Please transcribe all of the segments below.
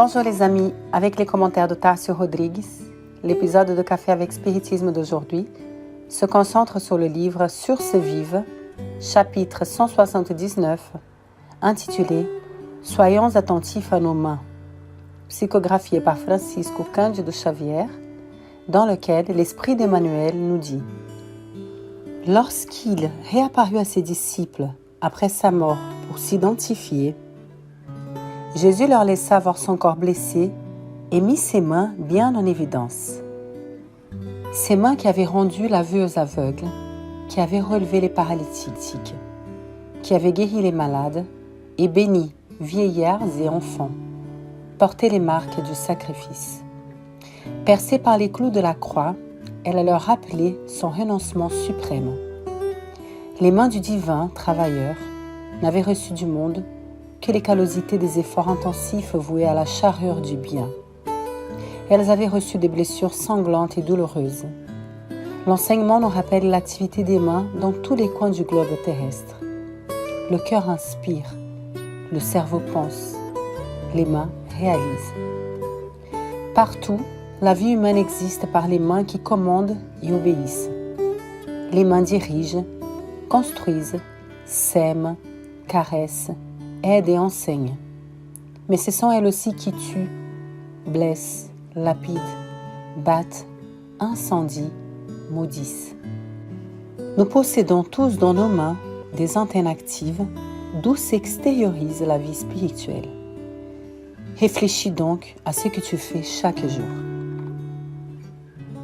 Bonjour les amis, avec les commentaires de Tarcio Rodrigues, l'épisode de Café avec Spiritisme d'aujourd'hui se concentre sur le livre Sources vives, chapitre 179, intitulé « Soyons attentifs à nos mains », psychographié par Francisco Cândido Xavier, dans lequel l'Esprit d'Emmanuel nous dit « Lorsqu'il réapparut à ses disciples après sa mort pour s'identifier, Jésus leur laissa voir son corps blessé et mit ses mains bien en évidence. Ses mains qui avaient rendu la vue aux aveugles, qui avaient relevé les paralytiques, qui avaient guéri les malades et béni vieillards et enfants, portaient les marques du sacrifice. Percée par les clous de la croix, elle leur rappelait son renoncement suprême. Les mains du divin travailleur n'avaient reçu du monde que les callosités des efforts intensifs voués à la charrure du bien. Elles avaient reçu des blessures sanglantes et douloureuses. L'enseignement nous rappelle l'activité des mains dans tous les coins du globe terrestre. Le cœur inspire, le cerveau pense, les mains réalisent. Partout, la vie humaine existe par les mains qui commandent et obéissent. Les mains dirigent, construisent, sèment, caressent, aident et enseignent. Mais ce sont elles aussi qui tuent, blessent, lapident, battent, incendient, maudissent. Nous possédons tous dans nos mains des antennes actives d'où s'extériorise la vie spirituelle. Réfléchis donc à ce que tu fais chaque jour.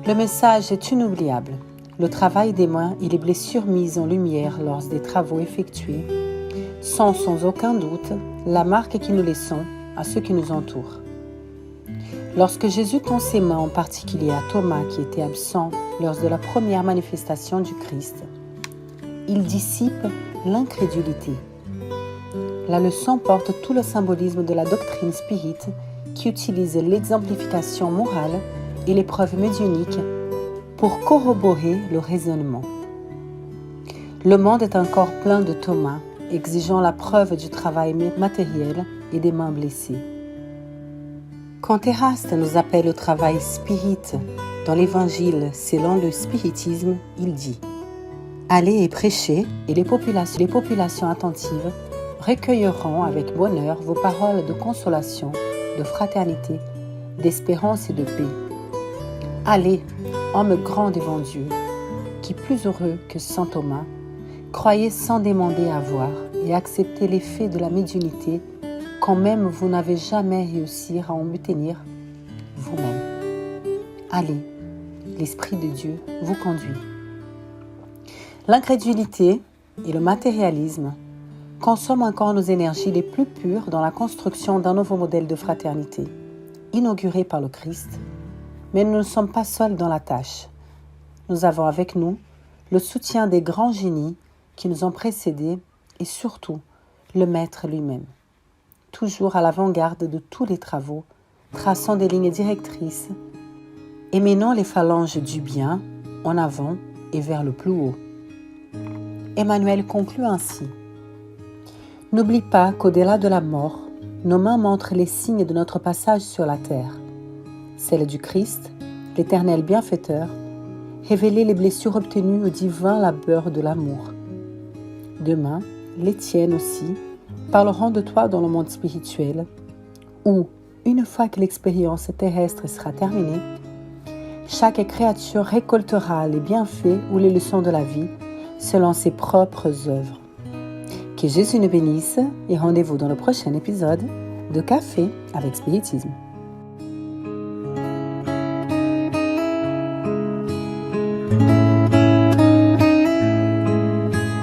Le message est inoubliable. Le travail des mains et les blessures mises en lumière lors des travaux effectués sont sans aucun doute la marque que nous laissons à ceux qui nous entourent. Lorsque Jésus tend ses mains en particulier à Thomas qui était absent lors de la première manifestation du Christ, il dissipe l'incrédulité. La leçon porte tout le symbolisme de la doctrine spirite qui utilise l'exemplification morale et les preuves médiumniques pour corroborer le raisonnement. Le monde est encore plein de Thomas, exigeant la preuve du travail matériel et des mains blessées. Quand Eraste nous appelle au travail spirit dans l'Évangile selon le spiritisme, il dit « Allez et prêchez, et les populations attentives recueilleront avec bonheur vos paroles de consolation, de fraternité, d'espérance et de paix. Allez, homme grand devant Dieu, qui plus heureux que saint Thomas, croyez sans demander à voir et acceptez l'effet de la médiumnité quand même vous n'avez jamais réussi à en obtenir vous-même. Allez, l'Esprit de Dieu vous conduit. » L'incrédulité et le matérialisme consomment encore nos énergies les plus pures dans la construction d'un nouveau modèle de fraternité, inauguré par le Christ, mais nous ne sommes pas seuls dans la tâche. Nous avons avec nous le soutien des grands génies qui nous ont précédés et surtout le Maître lui-même, toujours à l'avant-garde de tous les travaux, traçant des lignes directrices et menant les phalanges du bien en avant et vers le plus haut. Emmanuel conclut ainsi. N'oublie pas qu'au-delà de la mort, nos mains montrent les signes de notre passage sur la terre. Celle du Christ, l'éternel bienfaiteur, révéler les blessures obtenues au divin labeur de l'amour. Demain, les tiennes aussi parleront de toi dans le monde spirituel, où, une fois que l'expérience terrestre sera terminée, chaque créature récoltera les bienfaits ou les leçons de la vie selon ses propres œuvres. Que Jésus nous bénisse et rendez-vous dans le prochain épisode de Café avec Spiritisme.